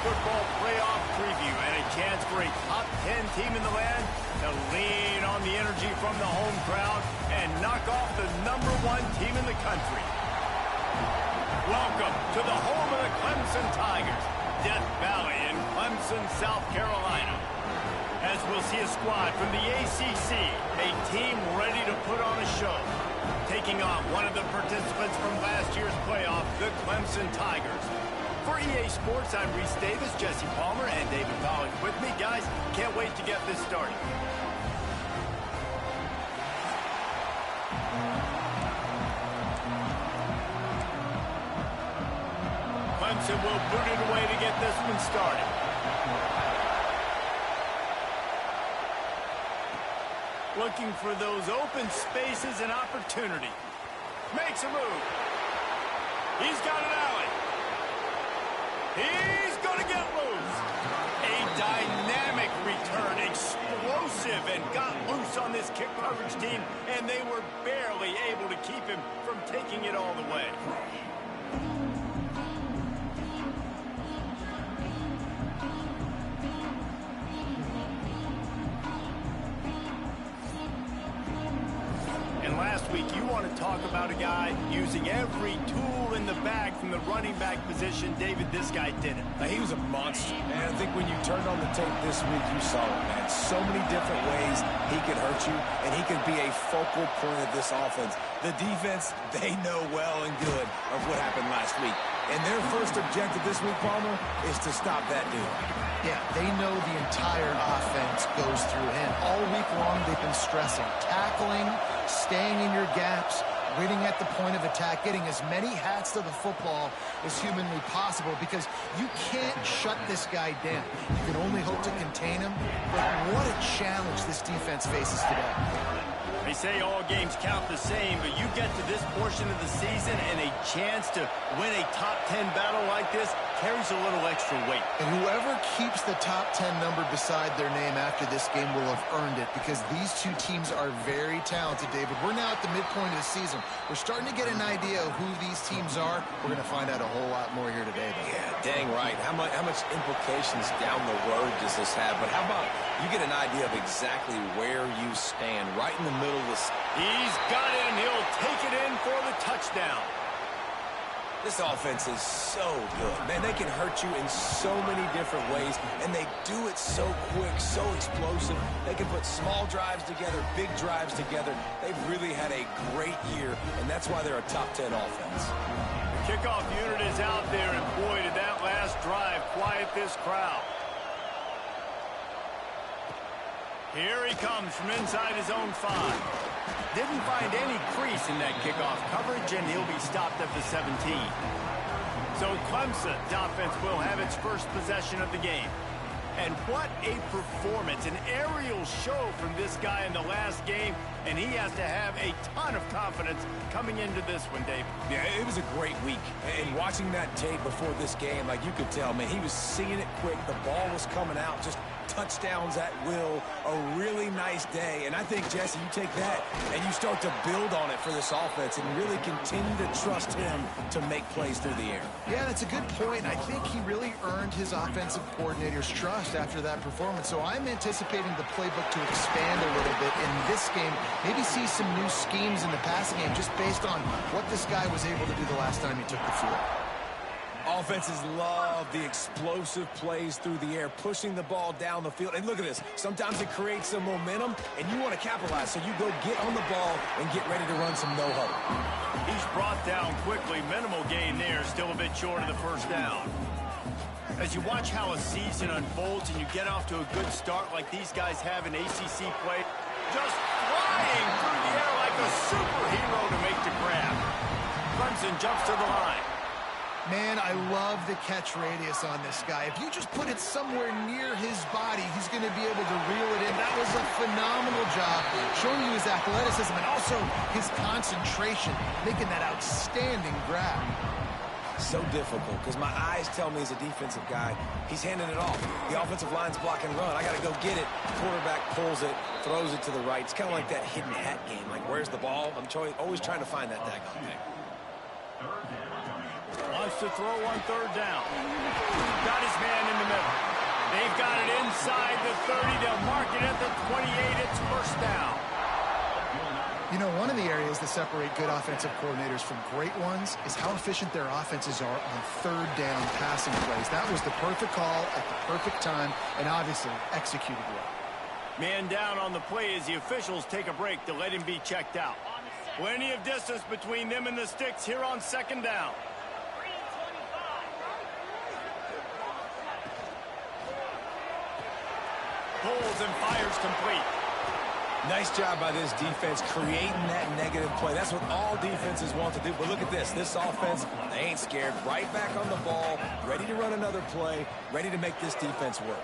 football playoff preview and a chance for a top 10 team in the land to lean on the energy from the home crowd and knock off the #1 team in the country. Welcome to the home of the Clemson Tigers, Death Valley in Clemson, South Carolina. As we'll see a squad from the ACC, a team ready to put on a show. Taking on one of the participants from last year's playoff, the Clemson Tigers. For EA Sports, I'm Reese Davis, Jesse Palmer, and David Pollack with me. Guys, can't wait to get this started. Clemson will boot it away to get this one started. Looking for those open spaces and opportunity. Makes a move. He's got an alley. He's going to get loose. A dynamic return, explosive, and got loose on this kick coverage team, and they were barely able to keep him from taking it all the way. Last week, you want to talk about a guy using every tool in the bag from the running back position. David, this guy did it. He was a monster. And I think when you turned on the tape this week, you saw it, man. So many different ways he could hurt you, and he could be a focal point of this offense. The defense, they know well and good of what happened last week. And their first objective this week, Palmer, is to stop that dude. Yeah, they know the entire offense goes through him. All week long, they've been stressing, tackling, staying in your gaps, waiting at the point of attack, getting as many hats to the football as humanly possible, because you can't shut this guy down. You can only hope to contain him, but what a challenge this defense faces today. They say all games count the same, but you get to this portion of the season and a chance to win a top 10 battle like this carries a little extra weight. And whoever keeps the top 10 number beside their name after this game will have earned it, because these two teams are very talented, David. We're now at the midpoint of the season. We're starting to get an idea of who these teams are. We're going to find out a whole lot more here today, though. Yeah, dang right. How much implications down the road does this have? But how about you get an idea of exactly where you stand, right in the middle of this. He's got it, and he'll take it in for the touchdown. This offense is so good. Man, they can hurt you in so many different ways, and they do it so quick, so explosive. They can put small drives together, big drives together. They've really had a great year, and that's why they're a top 10 offense. The kickoff unit is out there, and boy, did that last drive quiet this crowd. Here he comes from inside his own 5. Didn't find any crease in that kickoff coverage, and he'll be stopped at the 17. So Clemson's offense will have its first possession of the game. And what a performance, an aerial show from this guy in the last game, and he has to have a ton of confidence coming into this one, Dave. Yeah, it was a great week. And watching that tape before this game, like you could tell, man, he was seeing it quick. The ball was coming out, just touchdowns at will, a really nice day. And I think, Jesse, you take that and you start to build on it for this offense and really continue to trust him to make plays through the air. Yeah, that's a good point. I think he really earned his offensive coordinator's trust after that performance. So I'm anticipating the playbook to expand a little bit in this game, maybe see some new schemes in the passing game just based on what this guy was able to do the last time he took the field. Offenses love the explosive plays through the air, pushing the ball down the field. And look at this. Sometimes it creates some momentum, and you want to capitalize. So you go get on the ball and get ready to run some no-huddle. He's brought down quickly. Minimal gain there. Still a bit short of the first down. As you watch how a season unfolds and you get off to a good start like these guys have in ACC play, just flying through the air like a superhero to make the grab. Clemson jumps to the line. Man, I love the catch radius on this guy. If you just put it somewhere near his body, he's going to be able to reel it in. That was a phenomenal job, showing you his athleticism and also his concentration, making that outstanding grab. So difficult, because my eyes tell me as a defensive guy, he's handing it off. The offensive line's block and run. I got to go get it. Quarterback pulls it, throws it to the right. It's kind of like that hidden hat game. Like, where's the ball? I'm always trying to find that daggone thing. Wants to throw on third down. Got his man in the middle. They've got it inside the 30. They'll mark it at the 28. It's first down. You know, one of the areas that separate good offensive coordinators from great ones is how efficient their offenses are on third down passing plays. That was the perfect call at the perfect time and obviously executed well. Man down on the play as the officials take a break to let him be checked out. Plenty of distance between them and the sticks here on second down. Pulls and fires complete. Nice job by this defense creating that negative play. That's what all defenses want to do. But look at this. This offense, they ain't scared. Right back on the ball, ready to run another play, ready to make this defense work.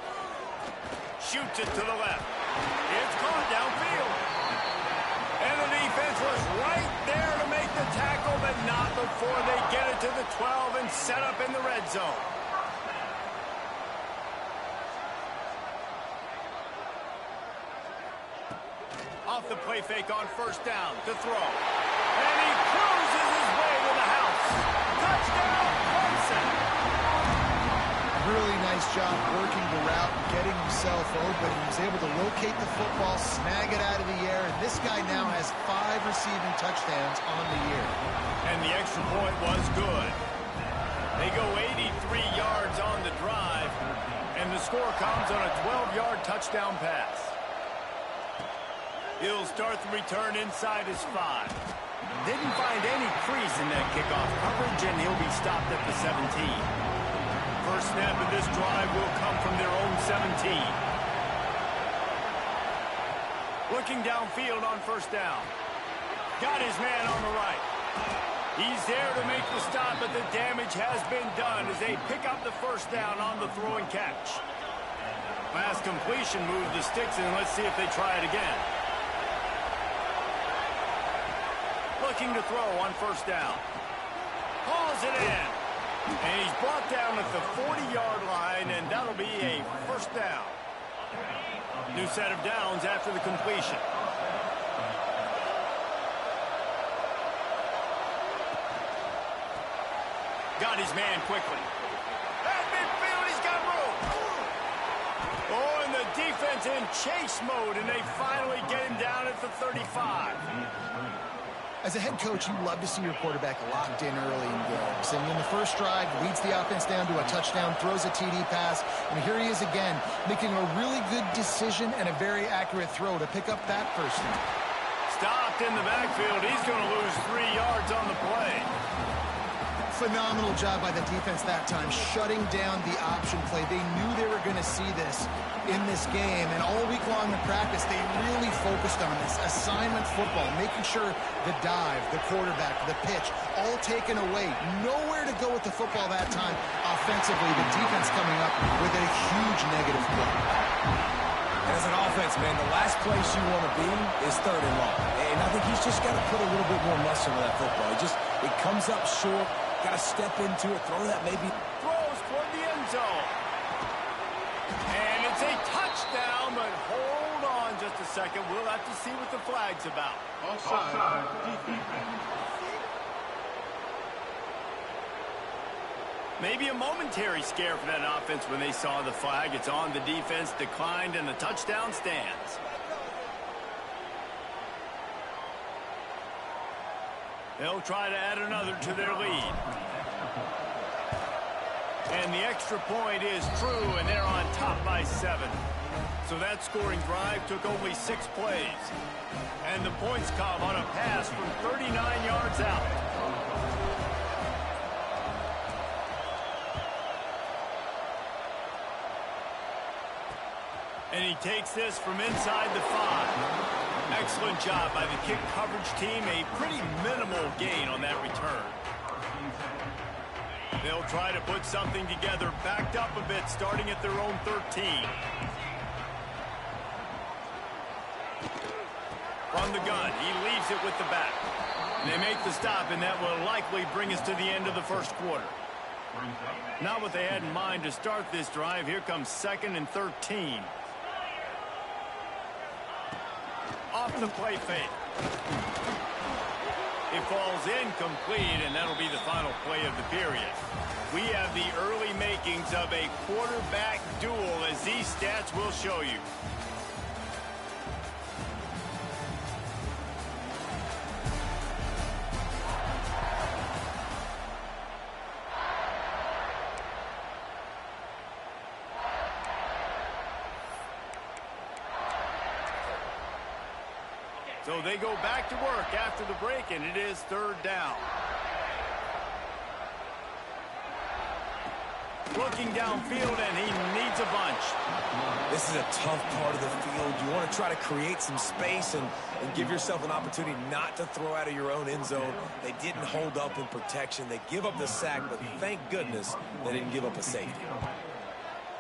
Shoots it to the left. It's caught downfield. And the defense was right there to make the tackle, but not before they get it to the 12 and set up in the red zone. Off the play fake on first down to throw. And he cruises his way to the house. Touchdown, Clemson. Really nice job working the route, getting himself open. He was able to locate the football, snag it out of the air, and this guy now has 5 receiving touchdowns on the year. And the extra point was good. They go 83 yards on the drive, and the score comes on a 12-yard touchdown pass. He'll start the return inside his 5. Didn't find any crease in that kickoff coverage, and he'll be stopped at the 17. First snap of this drive will come from their own 17. Looking downfield on first down. Got his man on the right. He's there to make the stop, but the damage has been done as they pick up the first down on the throw and catch. Pass completion moved the sticks, and let's see if they try it again. Looking to throw on first down. Hauls it in. And he's brought down at the 40-yard line, and that'll be a first down. New set of downs after the completion. Got his man quickly. At midfield, he's got room. Oh, and the defense in chase mode, and they finally get him down at the 35. As a head coach, you love to see your quarterback locked in early in games. And in the first drive, leads the offense down to a touchdown, throws a TD pass, and here he is again, making a really good decision and a very accurate throw to pick up that first down. Stopped in the backfield. He's going to lose 3 yards on the play. Phenomenal job by the defense that time, shutting down the option play. They knew they were going to see this in this game, and all week long in practice, they really focused on this assignment football, making sure the dive, the quarterback, the pitch, all taken away. Nowhere to go with the football that time. Offensively, the defense coming up with a huge negative play. As an offense, man, the last place you want to be is third and long. And I think he's just got to put a little bit more muscle in that football. It comes up short. Got to step into it, throw that maybe. Throws toward the end zone. And it's a touchdown, but hold on just a second. We'll have to see what the flag's about. Offside. Maybe a momentary scare for that offense when they saw the flag. It's on the defense, declined, and the touchdown stands. They'll try to add another to their lead. And the extra point is true, and they're on top by 7. So that scoring drive took only 6 plays. And the points come on a pass from 39 yards out. And he takes this from inside the 5. Excellent job by the kick coverage team. A pretty minimal gain on that return. They'll try to put something together, backed up a bit, starting at their own 13. From the gun, he leaves it with the back. And they make the stop, and that will likely bring us to the end of the first quarter. Not what they had in mind to start this drive. Here comes 2nd and 13. Off the play fake. It falls incomplete, and that'll be the final play of the period. We have the early makings of a quarterback duel, as these stats will show you. So they go back to work after the break, and it is third down. Looking downfield, and he needs a bunch. This is a tough part of the field. You want to try to create some space and give yourself an opportunity not to throw out of your own end zone. They didn't hold up in protection. They give up the sack, but thank goodness they didn't give up a safety.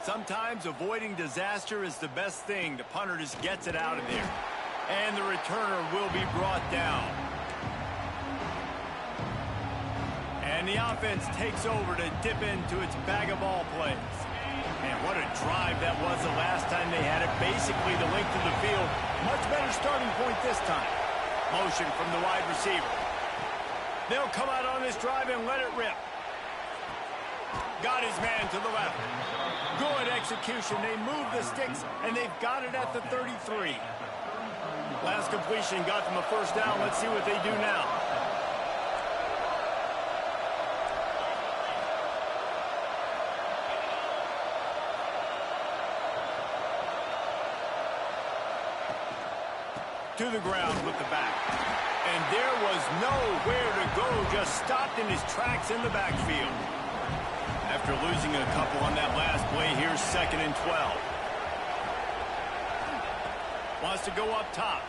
Sometimes avoiding disaster is the best thing. The punter just gets it out of there. And the returner will be brought down. And the offense takes over to dip into its bag of ball plays. And what a drive that was the last time they had it. Basically the length of the field. Much better starting point this time. Motion from the wide receiver. They'll come out on this drive and let it rip. Got his man to the left. Good execution. They move the sticks, and they've got it at the 33. Last completion got them a first down. Let's see what they do now. To the ground with the back. And there was nowhere to go. Just stopped in his tracks in the backfield. After losing a couple on that last play, here's 2nd and 12. Wants to go up top.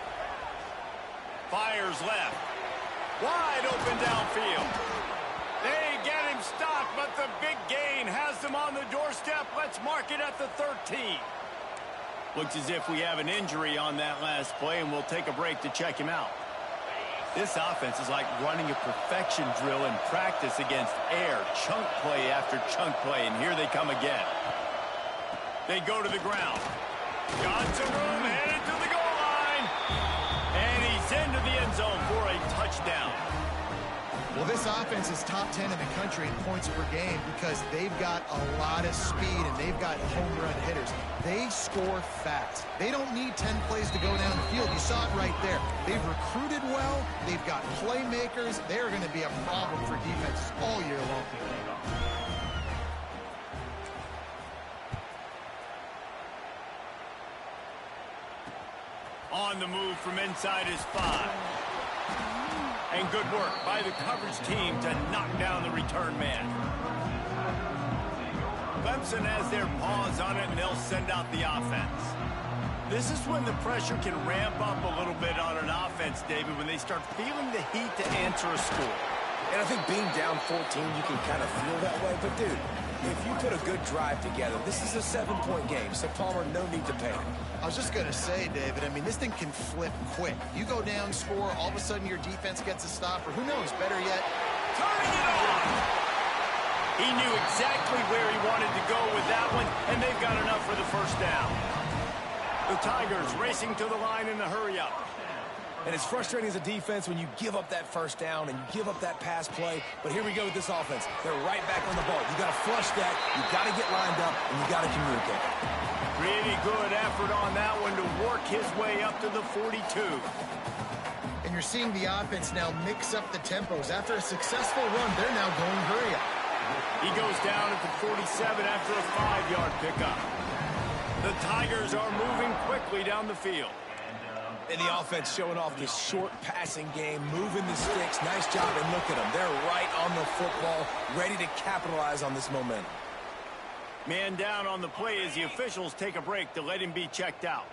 Fires left. Wide open downfield. They get him stopped, but the big gain has them on the doorstep. Let's mark it at the 13. Looks as if we have an injury on that last play, and we'll take a break to check him out. This offense is like running a perfection drill in practice against air. Chunk play after chunk play, and here they come again. They go to the ground. Got some room, headed to the goal line. And he's into the end zone for a touchdown. Well, this offense is top 10 in the country in points per game because they've got a lot of speed and they've got home run hitters. They score fast. They don't need 10 plays to go down the field. You saw it right there. They've recruited well. They've got playmakers. They're going to be a problem for defenses all year long. On the move from inside his 5. And good work by the coverage team to knock down the return man. Clemson has their paws on it, and they'll send out the offense. This is when the pressure can ramp up a little bit on an offense, David, when they start feeling the heat to answer a score. And I think being down 14, you can kind of feel that way. But, dude, if you put a good drive together, this is a 7-point game. So, Palmer, no need to panic. I was just going to say, David, I mean, this thing can flip quick. You go down, score, all of a sudden your defense gets a stop, or who knows, better yet, turning it on! He knew exactly where he wanted to go with that one, and they've got enough for the first down. The Tigers racing to the line in the hurry-up. And it's frustrating as a defense when you give up that first down and you give up that pass play. But here we go with this offense. They're right back on the ball. You got to flush that. You got to get lined up, and you got to communicate. Really good effort on that one to work his way up to the 42. And you're seeing the offense now mix up the tempos. After a successful run, they're now going hurry up. He goes down at the 47 after a 5-yard pickup. The Tigers are moving quickly down the field. And the offense showing off this short passing game, moving the sticks. Nice job, and look at them. They're right on the football, ready to capitalize on this momentum. Man down on the play as the officials take a break to let him be checked out.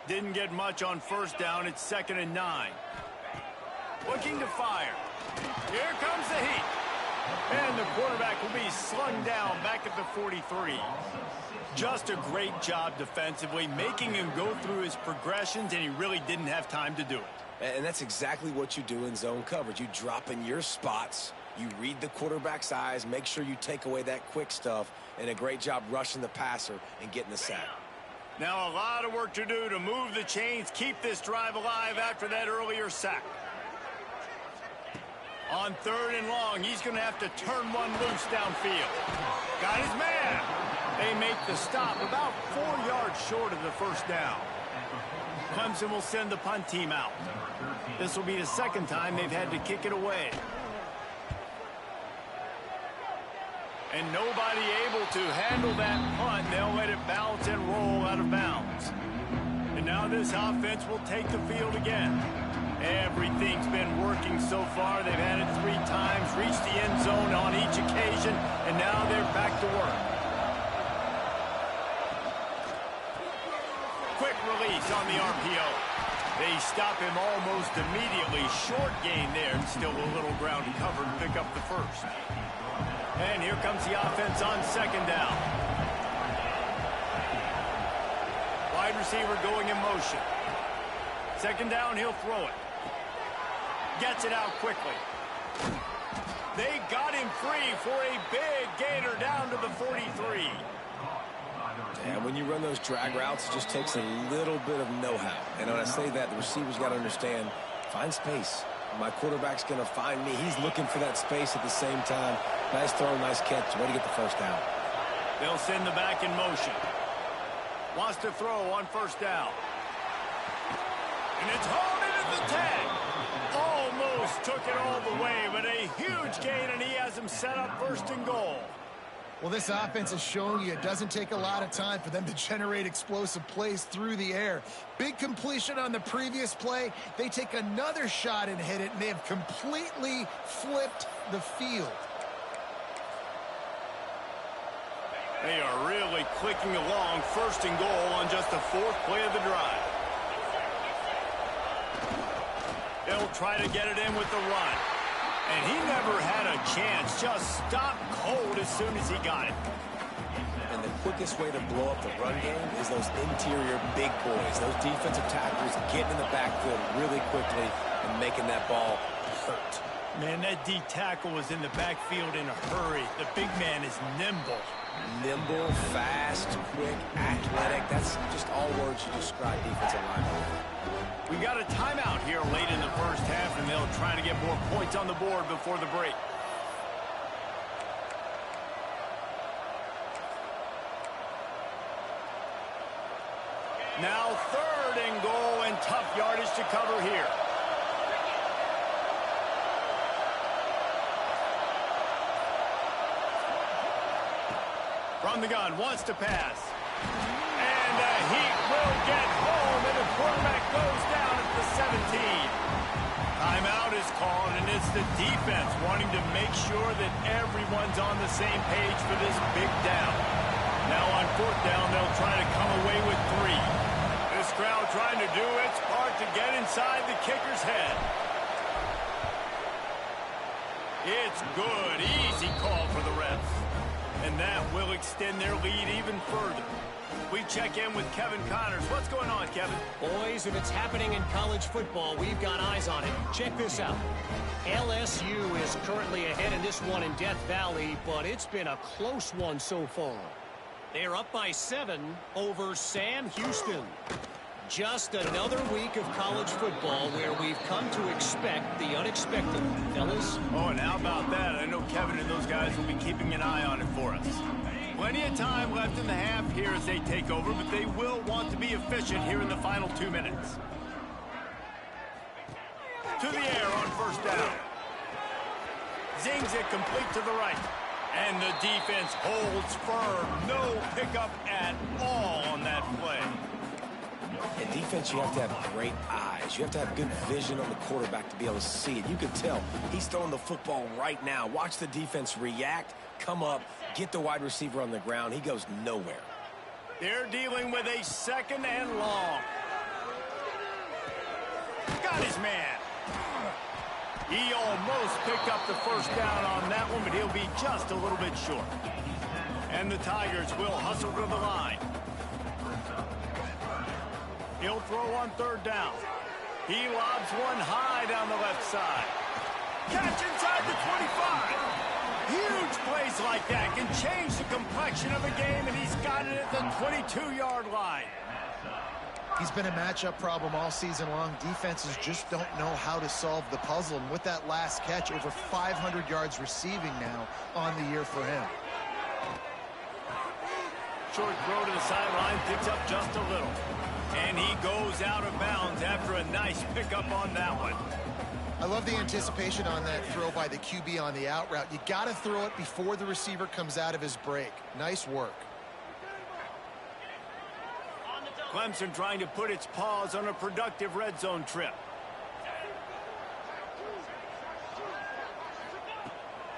Didn't get much on first down. It's 2nd and 9. Looking to fire. Here comes the heat. And the quarterback will be slung down back at the 43. Just a great job defensively, making him go through his progressions, and he really didn't have time to do it. And that's exactly what you do in zone coverage. You drop in your spots, you read the quarterback's eyes, make sure you take away that quick stuff, and a great job rushing the passer and getting the sack. Now a lot of work to do to move the chains, keep this drive alive after that earlier sack. On 3rd and long, he's going to have to turn one loose downfield. Got his man. They make the stop about 4 yards short of the first down. Clemson will send the punt team out. This will be the second time they've had to kick it away. And nobody able to handle that punt. They'll let it bounce and roll out of bounds. And now this offense will take the field again. Everything's been working so far. They've had it 3 times, reached the end zone on each occasion, and now they're back to work. Quick release on the RPO. They stop him almost immediately. Short gain there, and still a little ground to cover to pick up the first. And here comes the offense on 2nd down. Wide receiver going in motion. 2nd down, he'll throw it. Gets it out quickly. They got him free for a big gainer down to the 43. And when you run those drag routes, it just takes a little bit of know-how. And when I say that, the receiver's got to understand, find space. My quarterback's going to find me. He's looking for that space at the same time. Nice throw, nice catch. Way to get the first down. They'll send the back in motion. Wants to throw on 1st down. And it's hauled into the tag. Almost took it all the way, but a huge gain, and he has him set up 1st and goal. Well, this offense is showing you it doesn't take a lot of time for them to generate explosive plays through the air. Big completion on the previous play. They take another shot and hit it, and they have completely flipped the field. They are really clicking along. 1st and goal on just the 4th play of the drive. They'll try to get it in with the run. And he never had a chance. Just stopped cold as soon as he got it. And the quickest way to blow up the run game is those interior big boys. Those defensive tackles getting in the backfield really quickly and making that ball hurt. Man, that D tackle was in the backfield in a hurry. The big man is nimble. Nimble, fast, quick, athletic. That's just all words to describe defensive linemen. We got a timeout here late in the first half, and they'll try to get more points on the board before the break. Now 3rd and goal, and tough yardage to cover here. From the gun, wants to pass. And he will get home, and the quarterback goes down at the 17. Timeout is called, and it's the defense wanting to make sure that everyone's on the same page for this big down. Now on 4th down, they'll try to come away with 3. This crowd trying to do its part to get inside the kicker's head. It's good. Easy call for the refs. And that will extend their lead even further. We check in with Kevin Connors. What's going on, Kevin? Boys, if it's happening in college football, we've got eyes on it. Check this out. LSU is currently ahead in this one in Death Valley, but it's been a close one so far. They're up by 7 over Sam Houston. Just another week of college football where we've come to expect the unexpected, fellas. Oh, and how about that? I know Kevin and those guys will be keeping an eye on it for us. Plenty of time left in the half here as they take over, but they will want to be efficient here in the final 2 minutes. To the air on 1st down. Zings it complete to the right. And the defense holds firm. No pickup at all on that play. In defense, you have to have great eyes. You have to have good vision on the quarterback to be able to see it. You can tell he's throwing the football right now. Watch the defense react, come up, get the wide receiver on the ground. He goes nowhere. They're dealing with a 2nd and long. Got his man. He almost picked up the first down on that one, but he'll be just a little bit short. And the Tigers will hustle to the line. He'll throw on 3rd down. He lobs one high down the left side. Catch inside the 25. Huge plays like that can change the complexion of a game, and he's got it at the 22-yard line. He's been a matchup problem all season long. Defenses just don't know how to solve the puzzle. And with that last catch, over 500 yards receiving now on the year for him. Short throw to the sideline, picks up just a little. And he goes out of bounds after a nice pickup on that one. I love the anticipation on that throw by the QB on the out route. You got to throw it before the receiver comes out of his break. Nice work. Clemson trying to put its paws on a productive red zone trip.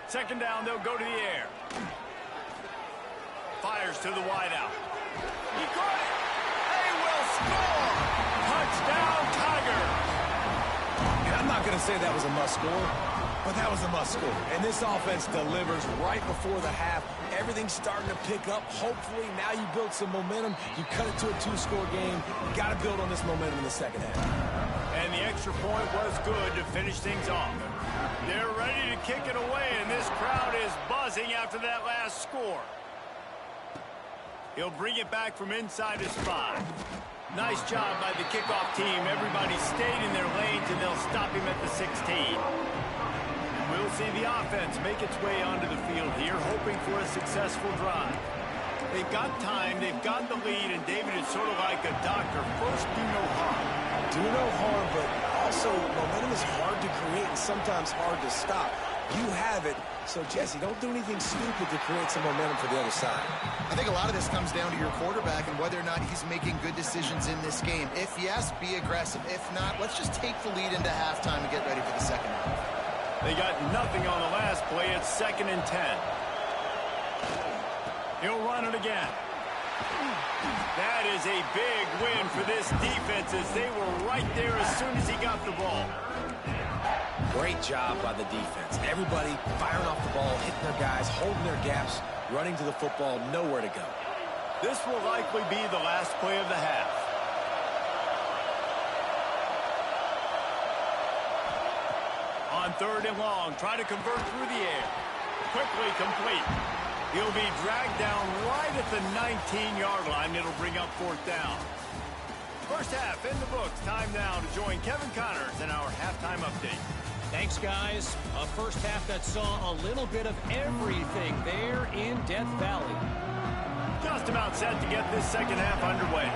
Second down, they'll go to the air. Fires to the wideout. He caught it. They will score. Touchdown, Tiger. And I'm not going to say that was a must-score, but that was a must-score. And this offense delivers right before the half. Everything's starting to pick up. Hopefully, now you build some momentum. You cut it to a 2-score game. You got to build on this momentum in the second half. And the extra point was good to finish things off. They're ready to kick it away, and this crowd is buzzing after that last score. He'll bring it back from inside his 5. Nice job by the kickoff team. Everybody stayed in their lanes, and they'll stop him at the 16. We'll see the offense make its way onto the field here, hoping for a successful drive. They've got time, they've got the lead, and David is sort of like a doctor. First, do no harm. Do no harm, but also momentum is hard to create and sometimes hard to stop. You have it, so Jesse, don't do anything stupid to create some momentum for the other side. I think a lot of this comes down to your quarterback and whether or not he's making good decisions in this game. If yes, be aggressive. If not, let's just take the lead into halftime and get ready for the second half. They got nothing on the last play. It's 2nd and 10. He'll run it again. That is a big win for this defense as they were right there as soon as he got the ball. Great job by the defense. Everybody firing off the ball, hitting their guys, holding their gaps, running to the football, nowhere to go. This will likely be the last play of the half. On 3rd and long, try to convert through the air. Quickly complete. He'll be dragged down right at the 19-yard line. It'll bring up 4th down. First half in the books. Time now to join Kevin Connors in our halftime update. Thanks, guys. A first half that saw a little bit of everything there in Death Valley. Just about set to get this second half underway.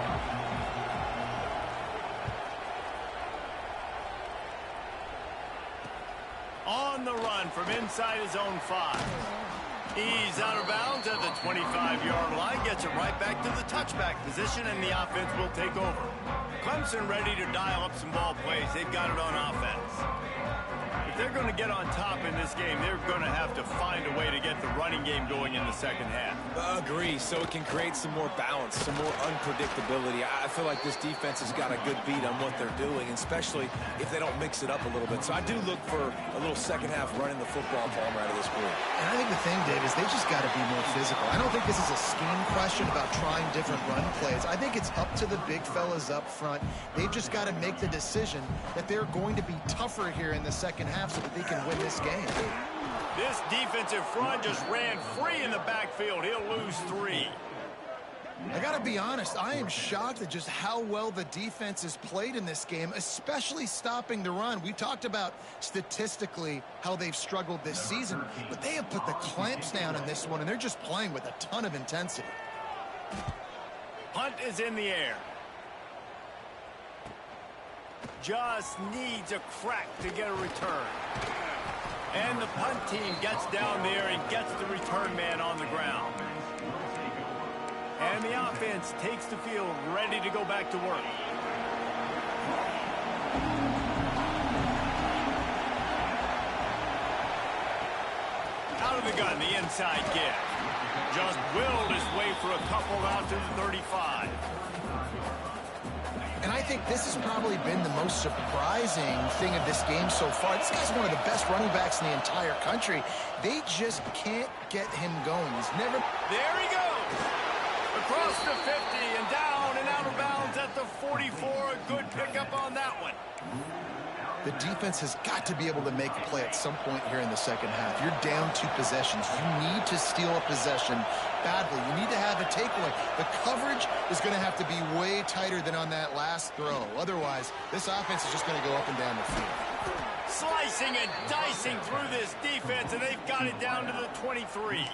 On the run from inside his own 5. He's out of bounds at the 25-yard line. Gets it right back to the touchback position, and the offense will take over. Clemson ready to dial up some ball plays. They've got it on offense. If they're going to get on top in this game, they're going to have to find a way to get the running game going in the second half. Agree, so it can create some more balance, some more unpredictability. I feel like this defense has got a good beat on what they're doing, especially if they don't mix it up a little bit. So I do look for a little second half running the football for them out of this group. And I think the thing, Dave, is they just got to be more physical. I don't think this is a scheme question about trying different run plays. I think it's up to the big fellas up front. They've just got to make the decision that they're going to be tougher here in the second half so that they can win this game. This defensive front just ran free in the backfield. He'll lose 3. I got to be honest, I am shocked at just how well the defense has played in this game, especially stopping the run. We talked about statistically how they've struggled this season, but they have put the clamps down in this one, and they're just playing with a ton of intensity. Punt is in the air. Just needs a crack to get a return. And the punt team gets down there and gets the return man on the ground. And the offense takes the field, ready to go back to work. Out of the gun, the inside give. Just willed his way for a couple out to the 35. And I think this has probably been the most surprising thing of this game so far. This guy's one of the best running backs in the entire country. They just can't get him going. He's never... There he goes! Across the 50 and down and out of bounds at the 44. A good pickup on that one. The defense has got to be able to make a play at some point here in the second half. You're down 2 possessions. You need to steal a possession badly. You need to have a takeaway. The coverage is going to have to be way tighter than on that last throw. Otherwise, this offense is just going to go up and down the field. Slicing and dicing through this defense, and they've got it down to the 23.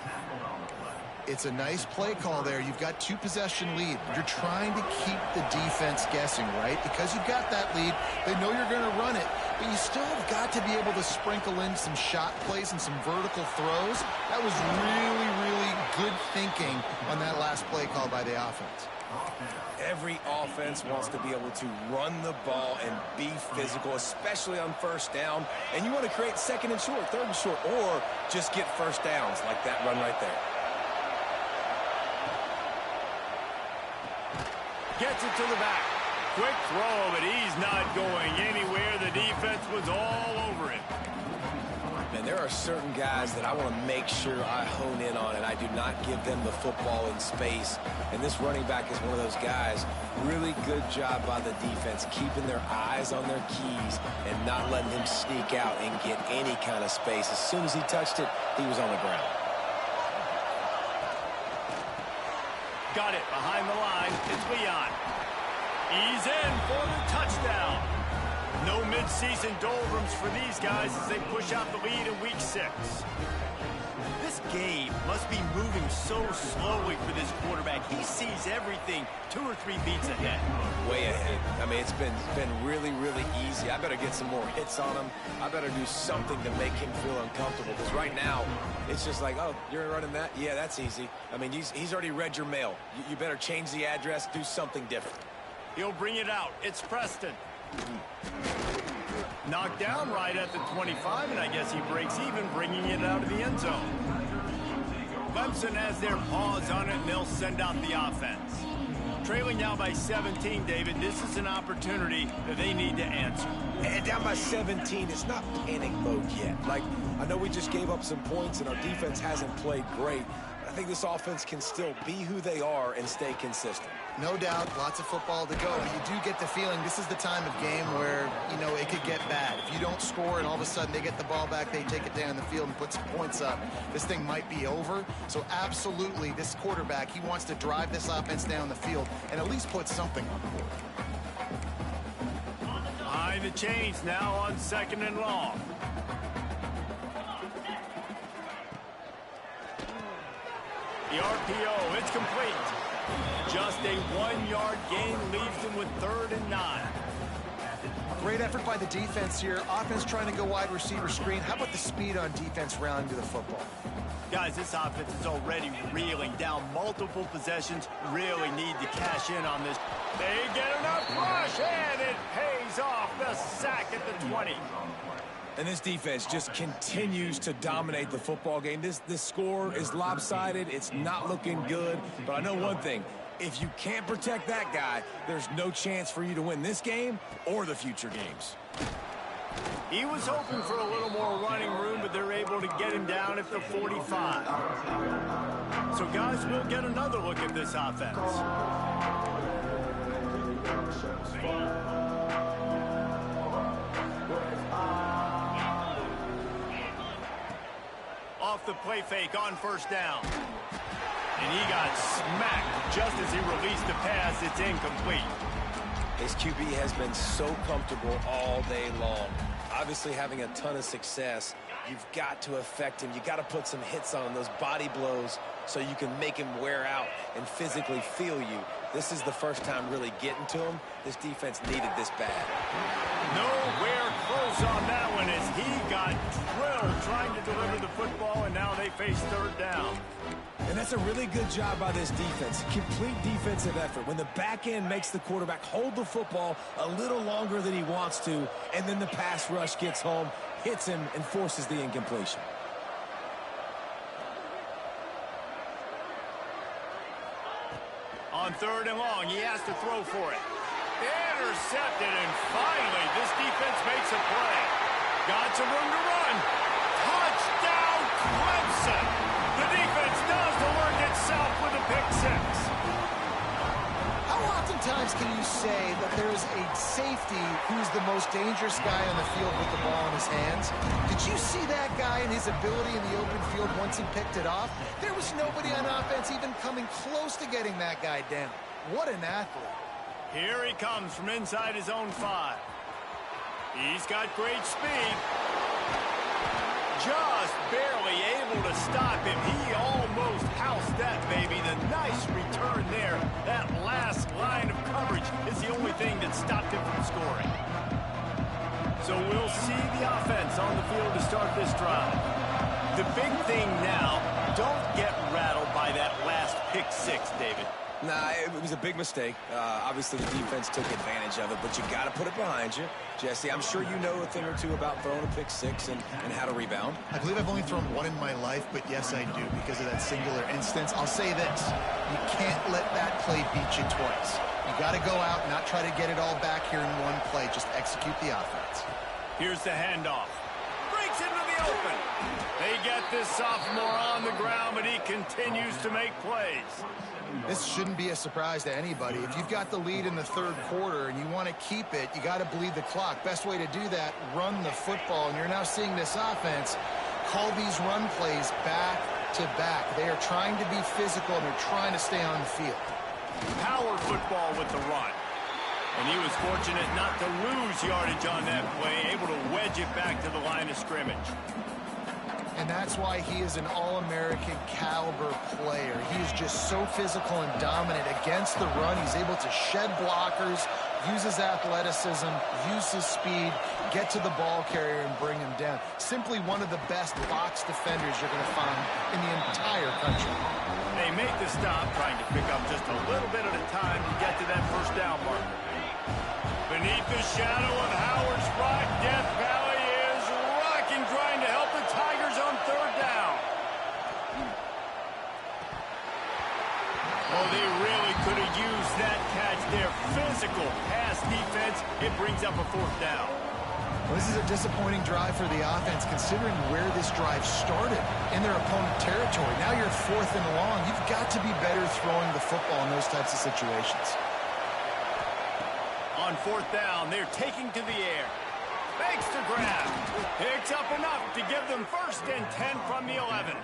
It's a nice play call there. You've got 2 possession lead. You're trying to keep the defense guessing, right? Because you've got that lead. They know you're going to run it, but you still have got to be able to sprinkle in some shot plays and some vertical throws. That was really, really good thinking on that last play call by the offense. Every offense wants to be able to run the ball and be physical, especially on first down. And you want to create second and short, third and short, or just get first downs like that run right there. Gets it to the back. Quick throw, but he's not going anywhere. The defense was all over him. And there are certain guys that I want to make sure I hone in on, and I do not give them the football in space. And this running back is one of those guys. Really good job by the defense, keeping their eyes on their keys and not letting him sneak out and get any kind of space. As soon as he touched it, he was on the ground. Got it behind the line. It's Leon. He's in for the touchdown. No midseason doldrums for these guys as they push out the lead in week 6. This game must be moving so slowly for this quarterback. He sees everything 2 or 3 beats ahead. Way ahead. I mean, it's been really, really easy. I better get some more hits on him. I better do something to make him feel uncomfortable. Because right now, it's just like, oh, you're running that? Yeah, that's easy. I mean, he's already read your mail. You better change the address, do something different. He'll bring it out. It's Preston. Knocked down right at the 25, and I guess he breaks even, bringing it out of the end zone. Clemson has their paws on it, and they'll send out the offense. Trailing now by 17, David, this is an opportunity that they need to answer. And down by 17, it's not panic mode yet. Like, I know we just gave up some points, and our defense hasn't played great. I think this offense can still be who they are and stay consistent. No doubt, lots of football to go, but you do get the feeling this is the time of game where, you know, it could get bad. If you don't score and all of a sudden they get the ball back, they take it down the field and put some points up, this thing might be over. So absolutely, this quarterback, he wants to drive this offense down the field and at least put something on the board. Behind the chains now on 2nd and long. The RPO, it's complete. Just a 1-yard gain leaves them with 3rd and 9. Great effort by the defense here. Offense trying to go wide receiver screen. How about the speed on defense rounding to the football? Guys, this offense is already reeling down multiple possessions. Really need to cash in on this. They get enough rush, and it pays off. The sack at the 20. And this defense just continues to dominate the football game. This score is lopsided. It's not looking good. But I know one thing. If you can't protect that guy, there's no chance for you to win this game or the future games. He was hoping for a little more running room, but they're able to get him down at the 45. So, guys, we'll get another look at this offense. Off the play fake on 1st down. And he got smacked just as he released the pass. It's incomplete. His QB has been so comfortable all day long. Obviously having a ton of success. You've got to affect him. You got to put some hits on him, those body blows, so you can make him wear out and physically feel you. This is the first time really getting to him. This defense needed this bad. Nowhere close on that one as he got drilled trying to deliver the football, and now they face 3rd down. And that's a really good job by this defense. Complete defensive effort. When the back end makes the quarterback hold the football a little longer than he wants to, and then the pass rush gets home, hits him, and forces the incompletion. On 3rd and long, he has to throw for it. Intercepted, and finally, this defense makes a play. Got some room to run. Touchdown, Clemson! The defense does the work itself with a pick 6. How oftentimes can you say that there's a safety who's the most dangerous guy on the field with the ball in his hands? Did you see that guy and his ability in the open field once he picked it off? There was nobody on offense even coming close to getting that guy down. What an athlete. Here he comes from inside his own 5. He's got great speed. Just barely able to stop him. He almost housed that baby. The nice return there. That last line of coverage is the only thing that stopped him from scoring. So we'll see the offense on the field to start this drive. The big thing now, don't get rattled by that last pick 6, David. Nah, it was a big mistake. Obviously, the defense took advantage of it, but you got to put it behind you. Jesse, I'm sure you know a thing or two about throwing a pick 6 and how to rebound. I believe I've only thrown one in my life, but yes, I do because of that singular instance. I'll say this. You can't let that play beat you twice. You got to go out and not try to get it all back here in one play. Just execute the offense. Here's the handoff. Breaks into the open. They get this sophomore on the ground, but he continues to make plays. This shouldn't be a surprise to anybody. If you've got the lead in the third quarter and you want to keep it, you got to bleed the clock. Best way to do that, run the football. And you're now seeing this offense call these run plays back to back. They are trying to be physical and they're trying to stay on the field. Power football with the run. And he was fortunate not to lose yardage on that play, able to wedge it back to the line of scrimmage. And that's why he is an All-American caliber player. He is just so physical and dominant against the run. He's able to shed blockers, use his athleticism, use his speed, get to the ball carrier and bring him down. Simply one of the best box defenders you're going to find in the entire country. They make the stop, trying to pick up just a little bit at a time to get to that first down marker. Beneath the shadow of Howard's Rock, Death Valley is rocking, trying to help the Tigers on third down. Oh, they really could have used that catch there. Physical pass defense. It brings up a fourth down. Well, this is a disappointing drive for the offense, considering where this drive started in their opponent territory. Now you're 4th and long. You've got to be better throwing the football in those types of situations. On fourth down, they're taking to the air. Fakes to grab. Picks up enough to give them 1st and 10 from the 11.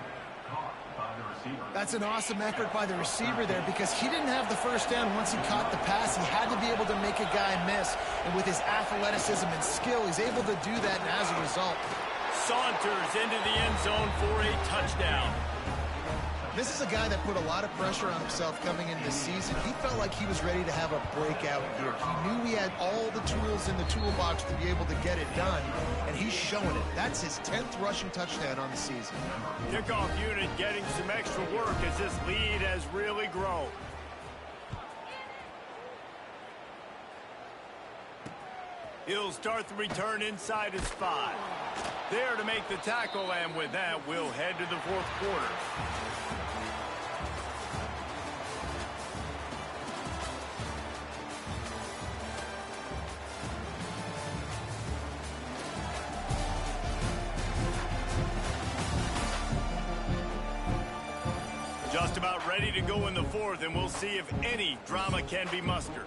That's an awesome effort by the receiver there because he didn't have the first down once he caught the pass. He had to be able to make a guy miss. And with his athleticism and skill, he's able to do that, and as a result, saunters into the end zone for a touchdown. This is a guy that put a lot of pressure on himself coming into the season. He felt like he was ready to have a breakout year. He knew he had all the tools in the toolbox to be able to get it done, and he's showing it. That's his 10th rushing touchdown on the season. Kickoff unit getting some extra work as this lead has really grown. He'll start the return inside his 5. There to make the tackle, and with that, we'll head to the fourth quarter. Just about ready to go in the fourth, and we'll see if any drama can be mustered.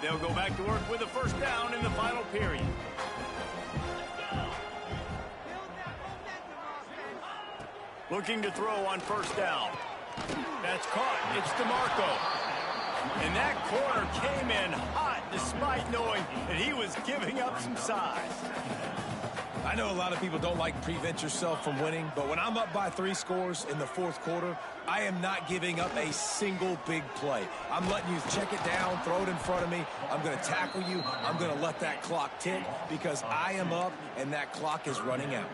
They'll go back to work with a first down in the final period. Looking to throw on first down. That's caught. It's DeMarco. And that corner came in hot despite knowing that he was giving up some size. I know a lot of people don't like to prevent yourself from winning, but when I'm up by 3 scores in the fourth quarter, I am not giving up a single big play. I'm letting you check it down, throw it in front of me. I'm going to tackle you. I'm going to let that clock tick because I am up and that clock is running out.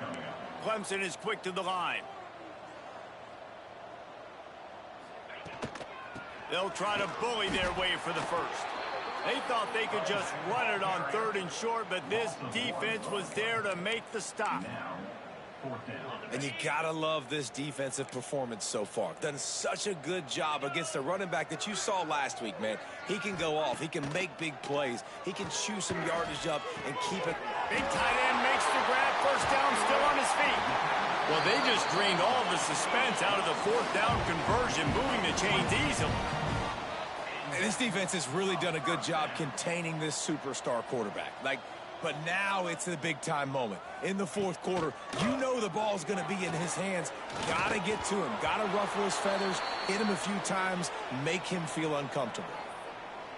Clemson is quick to the line. They'll try to bully their way for the first. They thought they could just run it on 3rd and short, but this defense was there to make the stop. And you gotta love this defensive performance so far. Done such a good job against the running back that you saw last week, man. He can go off. He can make big plays. He can chew some yardage up and keep it. Big tight end makes the grab. First down, still on his feet. Well, they just drained all of the suspense out of the 4th down conversion, moving the chains easily. This defense has really done a good job containing this superstar quarterback. But now it's a big-time moment. In the fourth quarter, you know the ball's going to be in his hands. Got to get to him. Got to ruffle his feathers, hit him a few times, make him feel uncomfortable.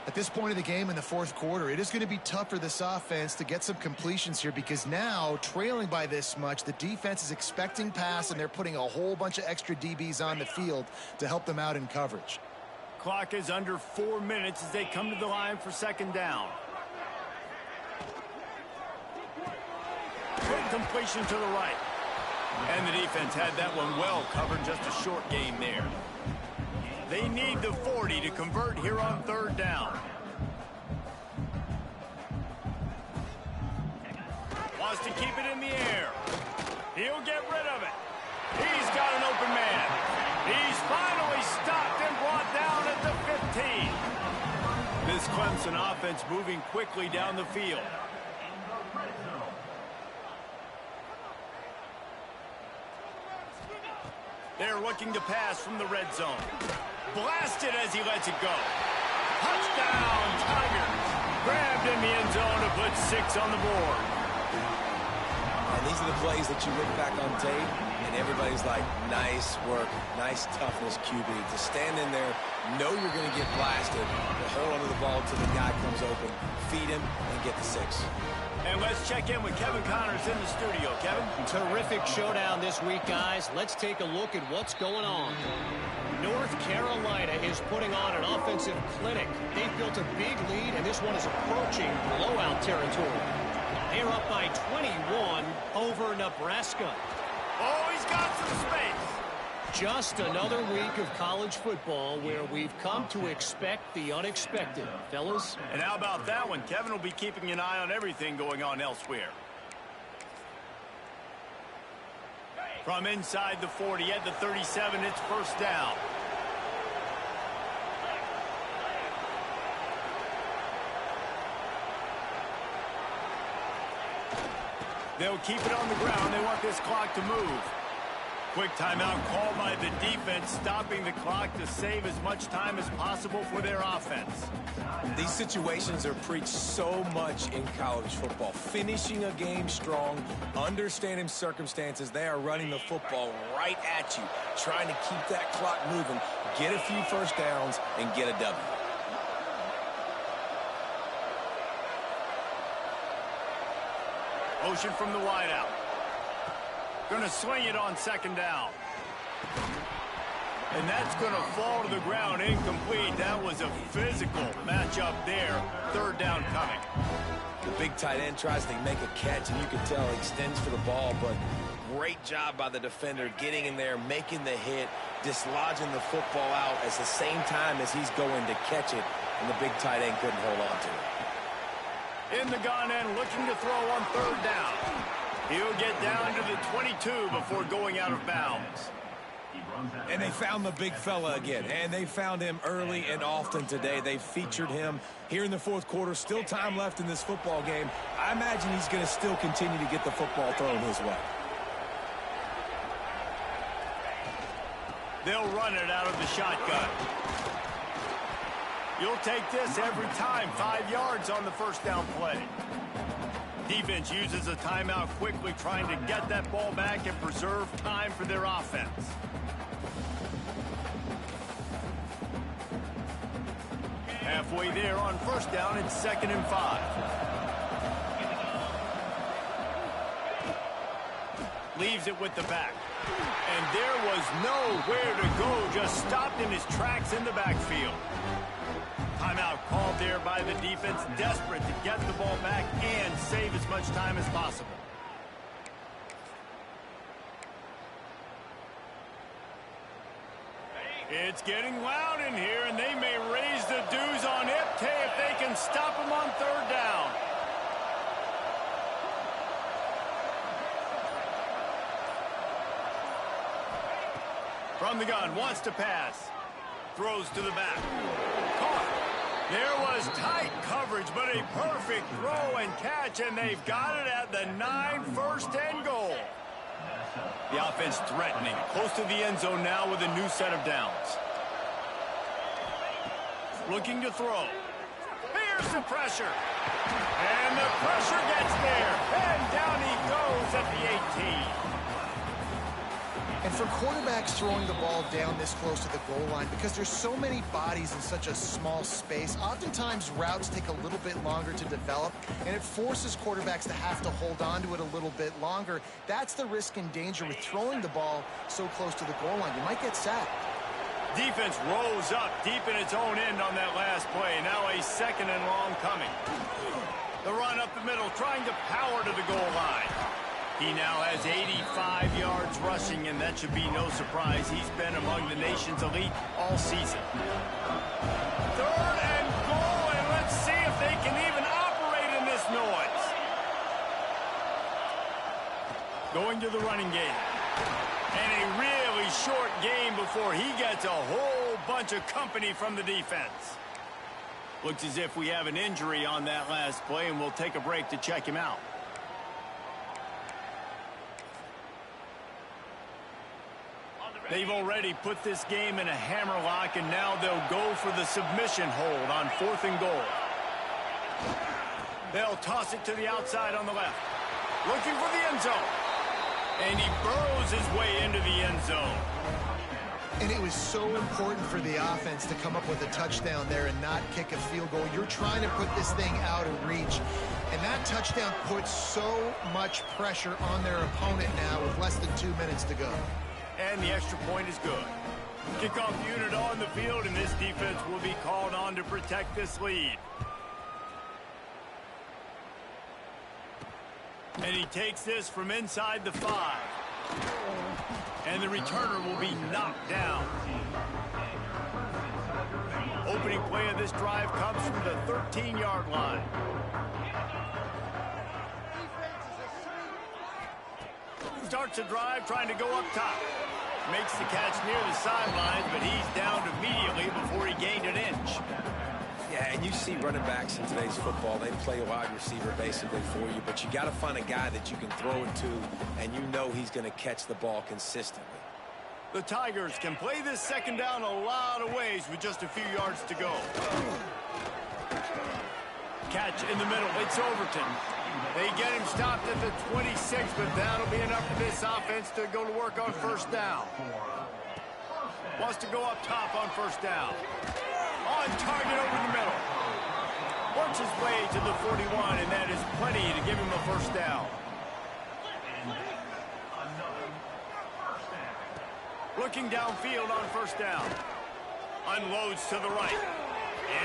At this point of the game in the fourth quarter, it is going to be tough for this offense to get some completions here because now, trailing by this much, the defense is expecting pass, and they're putting a whole bunch of extra DBs on the field to help them out in coverage. Clock is under 4 minutes as they come to the line for second down. Quick completion to the right. And the defense had that one well covered, just a short gain there. They need the 40 to convert here on third down. Wants to keep it in the air. He'll get rid of it. He's got an open man. He's finally stopped and brought down at the 15. This Clemson offense moving quickly down the field. They're looking to pass from the red zone. Blasted as he lets it go. Touchdown, Tigers. Grabbed in the end zone to put 6 on the board. And these are the plays that you look back on tape, and everybody's like, nice work, nice toughness, QB. To stand in there, know you're going to get blasted, but hold onto the ball until the guy comes open, feed him, and get the 6. And let's check in with Kevin Connors in the studio. Kevin? Terrific showdown this week, guys. Let's take a look at what's going on. North Carolina is putting on an offensive clinic. They've built a big lead, and this one is approaching blowout territory. They're up by 21 over Nebraska. Oh, he's got some space. Just another week of college football where we've come to expect the unexpected. Fellas? And how about that one? Kevin will be keeping an eye on everything going on elsewhere. From inside the 40 at the 37, it's first down. They'll keep it on the ground. They want this clock to move. Quick timeout called by the defense, stopping the clock to save as much time as possible for their offense. These situations are preached so much in college football. Finishing a game strong, understanding circumstances. They are running the football right at you, trying to keep that clock moving, get a few first downs, and get a W. Motion from the wideout. Going to swing it on second down. And that's going to fall to the ground incomplete. That was a physical matchup there. Third down coming. The big tight end tries to make a catch, and you can tell he extends for the ball, but great job by the defender getting in there, making the hit, dislodging the football out at the same time as he's going to catch it, and the big tight end couldn't hold on to it. In the gun end, looking to throw on third down. He'll get down to the 22 before going out of bounds. And they found the big fella again, and they found him early and often today. They featured him here in the fourth quarter. Still time left in this football game. I imagine he's going to still continue to get the football thrown his way. They'll run it out of the shotgun. You'll take this every time. 5 yards on the first down play. Defense uses a timeout quickly, trying to get that ball back and preserve time for their offense. Halfway there on first down, it's 2nd and 5. Leaves it with the back. And there was nowhere to go, just stopped in his tracks in the backfield. Timeout called there by the defense, desperate to get the ball back and save as much time as possible. It's getting loud in here, and they may raise the dues on Ipte if they can stop him on third down. From the gun, wants to pass. Throws to the back. Caught. There was tight coverage, but a perfect throw and catch, and they've got it at the 9, 1st and goal. The offense threatening, close to the end zone now with a new set of downs. Looking to throw. Here's the pressure. And the pressure gets there. And down he goes at the 18. And for quarterbacks throwing the ball down this close to the goal line, because there's so many bodies in such a small space, oftentimes routes take a little bit longer to develop, and it forces quarterbacks to have to hold on to it a little bit longer. That's the risk and danger with throwing the ball so close to the goal line. You might get sacked. Defense rose up deep in its own end on that last play. Now a second and long coming. The run up the middle, trying to power to the goal line. He now has 85 yards rushing, and that should be no surprise. He's been among the nation's elite all season. Third and goal, and let's see if they can even operate in this noise. Going to the running game. And a really short game before he gets a whole bunch of company from the defense. Looks as if we have an injury on that last play, and we'll take a break to check him out. They've already put this game in a hammerlock, and now they'll go for the submission hold on 4th and goal. They'll toss it to the outside on the left. Looking for the end zone. And he burrows his way into the end zone. And it was so important for the offense to come up with a touchdown there and not kick a field goal. You're trying to put this thing out of reach. And that touchdown puts so much pressure on their opponent now with less than 2 minutes to go. And the extra point is good. Kickoff unit on the field, and this defense will be called on to protect this lead. And he takes this from inside the 5. And the returner will be knocked down. Opening play of this drive comes from the 13-yard line. Starts a drive trying to go up top. Makes the catch near the sidelines, but he's down immediately before he gained an inch. Yeah, and you see running backs in today's football, they play a wide receiver basically for you, but you got to find a guy that you can throw it to, and you know he's going to catch the ball consistently. The Tigers can play this second down a lot of ways with just a few yards to go. Catch in the middle. It's Overton. They get him stopped at the 26, but that'll be enough for this offense to go to work on first down. Wants to go up top on first down. On target over the middle. Works his way to the 41, and that is plenty to give him a first down. Looking downfield on first down. Unloads to the right.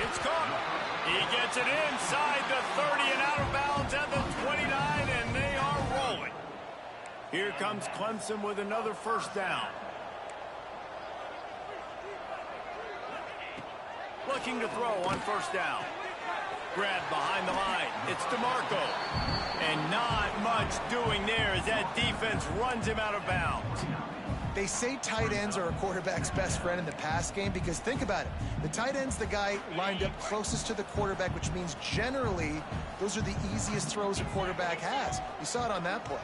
It's caught. He gets it inside the 30 and out of bounds at the 29, and they are rolling. Here comes Clemson with another first down. Looking to throw on first down. Grabbed behind the line. It's DeMarco. And not much doing there as that defense runs him out of bounds. They say tight ends are a quarterback's best friend in the pass game because think about it. The tight end's the guy lined up closest to the quarterback, which means generally those are the easiest throws a quarterback has. You saw it on that play.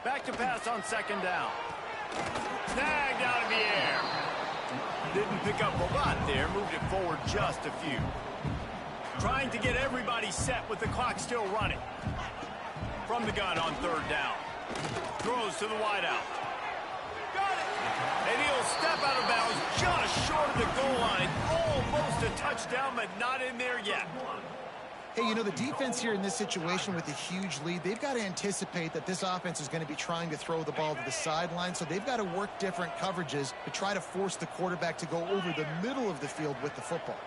Back to pass on second down. Snagged out of the air. Didn't pick up a lot there. Moved it forward just a few. Trying to get everybody set with the clock still running. From the gun on third down. Throws to the wideout. Got it! And he'll step out of bounds just short of the goal line. Almost a touchdown, but not in there yet. Hey, you know, the defense here in this situation with a huge lead, they've got to anticipate that this offense is going to be trying to throw the ball to the sideline, so they've got to work different coverages to try to force the quarterback to go over the middle of the field with the football.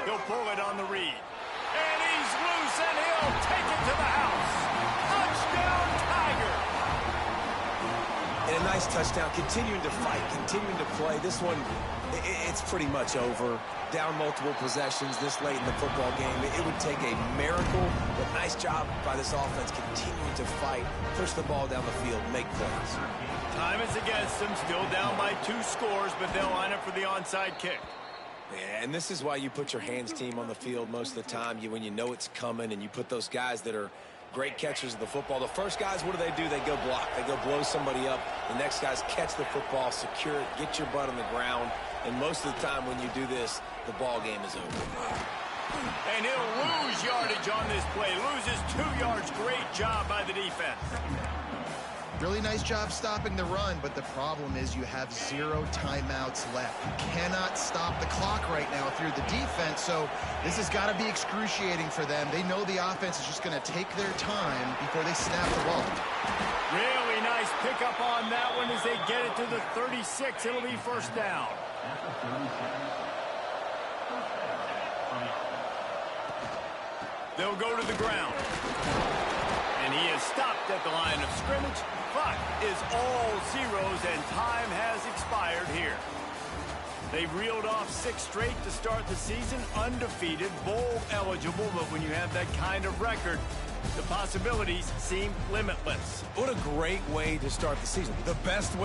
He'll pull it on the read. And he's loose, and he'll take it to the house. Touchdown, Tiger! And a nice touchdown, continuing to fight, continuing to play. This one, it's pretty much over. Down multiple possessions this late in the football game. It would take a miracle, but nice job by this offense continuing to fight, push the ball down the field, make plays. Time is against them, still down by 2 scores, but they'll line up for the onside kick. Yeah, and this is why you put your hands team on the field most of the time. When you know it's coming, and you put those guys that are great catchers of the football. The first guys, what do? They go block. They go blow somebody up. The next guys catch the football, secure it, get your butt on the ground. And most of the time when you do this, the ball game is over. And he'll lose yardage on this play. Loses 2 yards. Great job by the defense. Really nice job stopping the run, but the problem is you have 0 timeouts left. You cannot stop the clock right now through the defense, so this has got to be excruciating for them. They know the offense is just going to take their time before they snap the ball. Really nice pickup on that one as they get it to the 36. It'll be first down. They'll go to the ground. And he is stopped at the line of scrimmage. Clock is all zeros, and time has expired here. They've reeled off 6 straight to start the season, undefeated, bowl eligible, but when you have that kind of record, the possibilities seem limitless. What a great way to start the season. The best way.